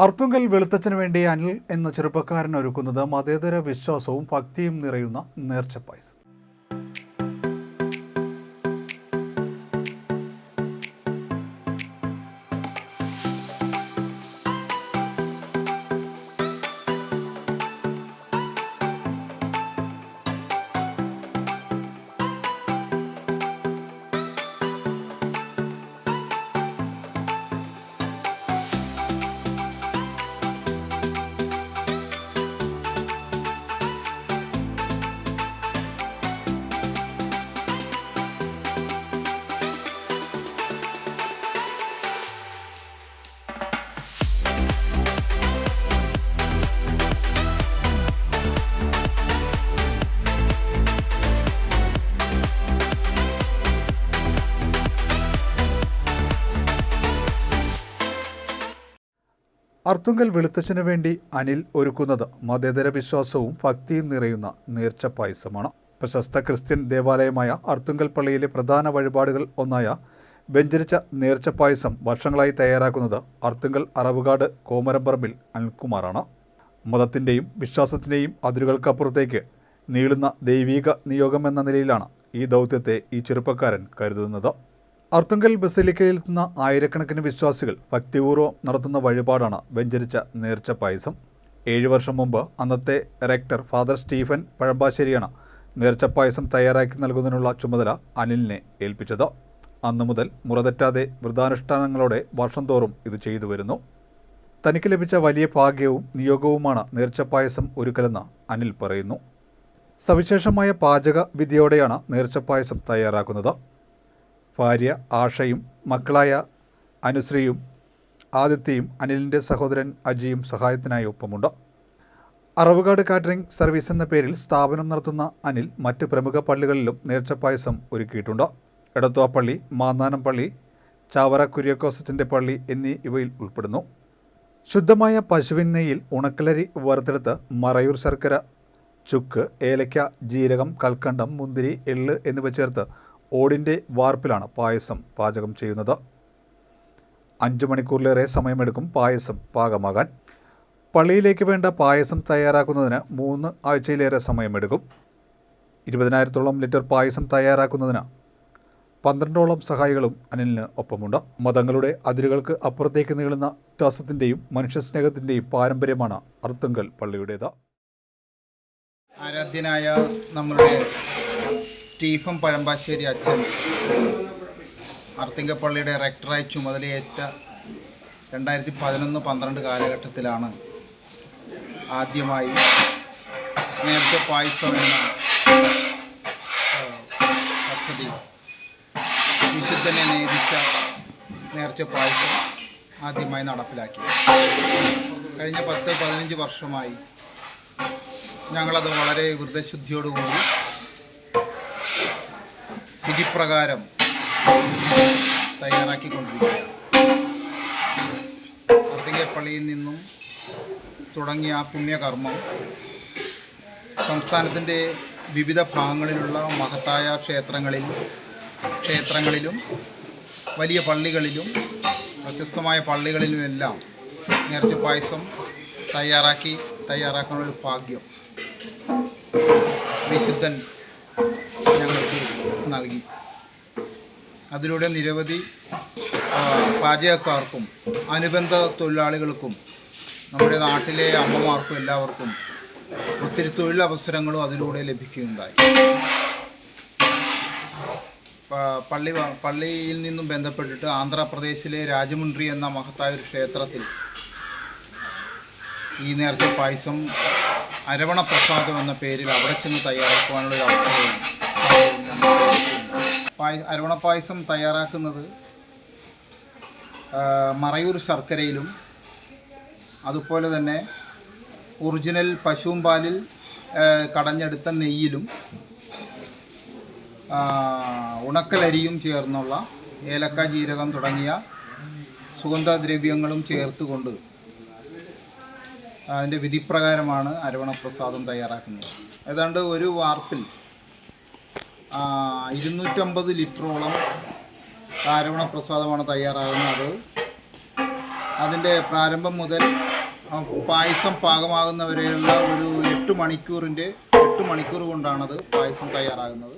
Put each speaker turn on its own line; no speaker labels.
അർത്തുങ്കൽ വെളുത്തച്ഛന് വേണ്ടി അനിൽ എന്ന ചെറുപ്പക്കാരൻ ഒരുക്കുന്നത് മതേതര വിശ്വാസവും ഭക്തിയും നിറയുന്ന നേർച്ചപ്പായസം. അർത്തുങ്കൽ വെളുത്തച്ഛന് വേണ്ടി അനിൽ ഒരുക്കുന്നത് മതേതര വിശ്വാസവും ഭക്തിയും നിറയുന്ന നേർച്ചപ്പായസമാണ്. പ്രശസ്ത ക്രിസ്ത്യൻ ദേവാലയമായ അർത്തുങ്കൽ പള്ളിയിലെ പ്രധാന വഴിപാടുകൾ ഒന്നായ വെഞ്ചരിച്ച നേർച്ചപ്പായസം വർഷങ്ങളായി തയ്യാറാക്കുന്നത് അർത്തുങ്കൽ അറവുകാട് കോമരംപറമ്പിൽ അനിൽകുമാറാണ്. മതത്തിൻ്റെയും വിശ്വാസത്തിൻ്റെയും അതിരുകൾക്കപ്പുറത്തേക്ക് നീളുന്ന ദൈവീക നിയോഗമെന്ന നിലയിലാണ് ഈ ദൗത്യത്തെ ഈ ചെറുപ്പക്കാരൻ കരുതുന്നത്. അർത്തുങ്കൽ ബസലിക്കയിൽ എത്തുന്ന ആയിരക്കണക്കിന് വിശ്വാസികൾ ഭക്തിപൂർവ്വം നടത്തുന്ന വഴിപാടാണ് വെഞ്ചരിച്ച നേർച്ചപ്പായസം. 7 വർഷം മുമ്പ് അന്നത്തെ റെക്ടർ ഫാദർ സ്റ്റീഫൻ പഴമ്പാശ്ശേരിയാണ് നേർച്ചപ്പായസം തയ്യാറാക്കി നൽകുന്നതിനുള്ള ചുമതല അനിലിനെ ഏൽപ്പിച്ചത്. അന്നു മുതൽ മുറതെറ്റാതെ വ്രതാനുഷ്ഠാനങ്ങളോടെ വർഷം തോറും ഇത് ചെയ്തു വരുന്നു. തനിക്ക് ലഭിച്ച വലിയ ഭാഗ്യവും നിയോഗവുമാണ് നേർച്ചപ്പായസം ഒരുക്കലെന്ന് അനിൽ പറയുന്നു. സവിശേഷമായ പാചക വിദ്യയോടെയാണ് നേർച്ചപ്പായസം തയ്യാറാക്കുന്നത്. ഭാര്യ ആഷയും മക്കളായ അനുശ്രീയും ആദിത്യയും അനിലിൻ്റെ സഹോദരൻ അജിയും സഹായത്തിനായി ഒപ്പമുണ്ട്. അറവുകാട് കാറ്ററിംഗ് സർവീസ് എന്ന പേരിൽ സ്ഥാപനം നടത്തുന്ന അനിൽ മറ്റ് പ്രമുഖ പള്ളികളിലും നേർച്ചപ്പായസം ഒരുക്കിയിട്ടുണ്ട്. എടത്വ പള്ളി, മാന്നാനം പള്ളി, ചാവറ കുര്യാക്കോസറ്റിൻ്റെ പള്ളി ഇവയിൽ ഉൾപ്പെടുന്നു. ശുദ്ധമായ പശുവിൻ നെയ്യിൽ ഉണക്കലരി വറുത്തെടുത്ത് മറയൂർ ശർക്കര, ചുക്ക്, ഏലയ്ക്ക, ജീരകം, കൽക്കണ്ടം, മുന്തിരി, എള്ള് എന്നിവ ചേർത്ത് ഓടിൻ്റെ വാർപ്പിലാണ് പായസം പാചകം ചെയ്യുന്നത്. 5 മണിക്കൂറിലേറെ സമയമെടുക്കും പായസം പാകമാകാൻ. പള്ളിയിലേക്ക് വേണ്ട പായസം തയ്യാറാക്കുന്നതിന് 3 ആഴ്ചയിലേറെ സമയമെടുക്കും. 20,000-ഓളം ലിറ്റർ പായസം തയ്യാറാക്കുന്നതിന് 12ഓളം സഹായികളും അനിലിന് ഒപ്പമുണ്ട്. മതങ്ങളുടെ അതിരുകൾക്ക് അപ്പുറത്തേക്ക് നീളുന്ന വിശ്വാസത്തിൻ്റെയും മനുഷ്യസ്നേഹത്തിൻ്റെയും പാരമ്പര്യമാണ് അർത്തുങ്കൽ പള്ളിയുടേത്.
ആരാധ്യനായ നമ്മുടെ സ്റ്റീഫൻ പഴമ്പാശ്ശേരി അച്ഛൻ അർത്തുങ്കൽ പള്ളിയുടെ റെക്ടറായി ചുമതലയേറ്റ 2011-12 കാലഘട്ടത്തിലാണ് ആദ്യമായി നേർച്ച പായസം എന്ന പദ്ധതി, വിശുദ്ധനെ നേദിച്ച നേർച്ച പായസം ആദ്യമായി നടപ്പിലാക്കി. കഴിഞ്ഞ 10-15 വർഷമായി ഞങ്ങളത് വളരെ വ്രതശുദ്ധിയോടുകൂടി വിധിപ്രകാരം തയ്യാറാക്കിക്കൊണ്ടിരിക്കുകയാണ്. അർത്തുങ്കൽ പള്ളിയിൽ നിന്നും തുടങ്ങിയ ആ പുണ്യകർമ്മം സംസ്ഥാനത്തിൻ്റെ വിവിധ ഭാഗങ്ങളിലുള്ള മഹത്തായ ക്ഷേത്രങ്ങളിലും വലിയ പള്ളികളിലും പ്രശസ്തമായ പള്ളികളിലുമെല്ലാം നേർച്ച പായസം തയ്യാറാക്കാനുള്ള ഭാഗ്യം വിശുദ്ധൻ ഞങ്ങൾക്ക് നൽകി. അതിലൂടെ നിരവധി പാചകക്കാർക്കും അനുബന്ധ തൊഴിലാളികൾക്കും നമ്മുടെ നാട്ടിലെ അമ്മമാർക്കും എല്ലാവർക്കും ഒത്തിരി തൊഴിലവസരങ്ങളും അതിലൂടെ ലഭിക്കുകയുണ്ടായി. പള്ളിയിൽ നിന്നും ബന്ധപ്പെട്ടിട്ട് ആന്ധ്രാപ്രദേശിലെ രാജമുണ്ട്രി എന്ന മഹത്തായ ഒരു ക്ഷേത്രത്തിൽ ഈ നേർച്ച പായസം അരവണ പ്രസാദം എന്ന പേരിൽ അവിടെ ചെന്ന് തയ്യാറാക്കുവാനുള്ള ഒരു അവസരവും അരവണ പായസം തയ്യാറാക്കുന്നത് മറയൂർ ശർക്കരയിലും അതുപോലെ തന്നെ ഒറിജിനൽ പശുവും പാലിൽ കടഞ്ഞെടുത്ത നെയ്യിലും ഉണക്കലരിയും ചേർന്നുള്ള ഏലക്ക, ജീരകം തുടങ്ങിയ സുഗന്ധദ്രവ്യങ്ങളും ചേർത്തുകൊണ്ട് അതിൻ്റെ വിധിപ്രകാരമാണ് അരവണപ്രസാദം തയ്യാറാക്കുന്നത്. ഏതാണ്ട് ഒരു വാർപ്പിൽ 250 ലിറ്ററോളം അരവണപ്രസാദമാണ് തയ്യാറാകുന്നത്. അതിൻ്റെ പ്രാരംഭം മുതൽ പായസം പാകമാകുന്നവരെയുള്ള ഒരു 8 മണിക്കൂർ കൊണ്ടാണത് പായസം തയ്യാറാകുന്നത്.